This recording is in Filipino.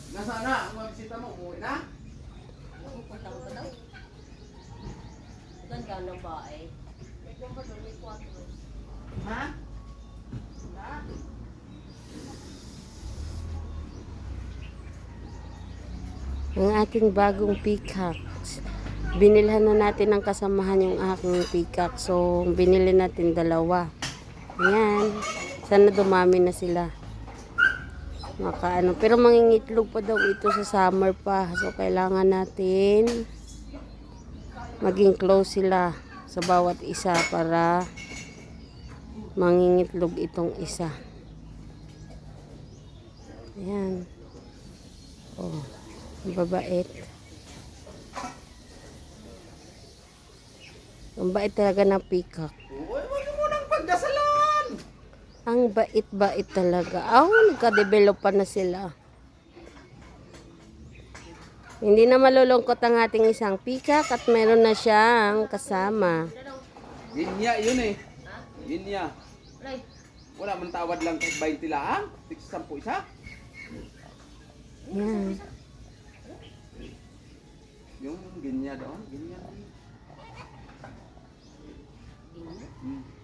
Nasaan na? Ang mga bisita mo, umuwi na? Pupunta ko daw. Ganda ng bahay. Medyo ba doon? May 4. Ha? Na? Ang ating bagong peacock. Binilhan na natin ng kasamahan yung aking peacock. So, binili natin 2. Ayan. Sana dumami na sila. Pero mangingitlog pa daw ito sa summer pa. So, kailangan natin maging close sila sa bawat isa para mangingitlog itong isa. Ayan. Oh, ang babait. Ang bait talaga ng peacock. Uy, wag mo nang pagdasalan! Ang bait-bait talaga. Nagka-develop pa na sila. Hindi na malulungkot ang ating isang peacock at meron na siyang kasama. Ginya yun eh. Ha? Ginya. Alay. Wala man tawad lang kahit 20 lang. 10 isa. Yan. Yung ginya doon. Ginya. Ginyo. Hmm.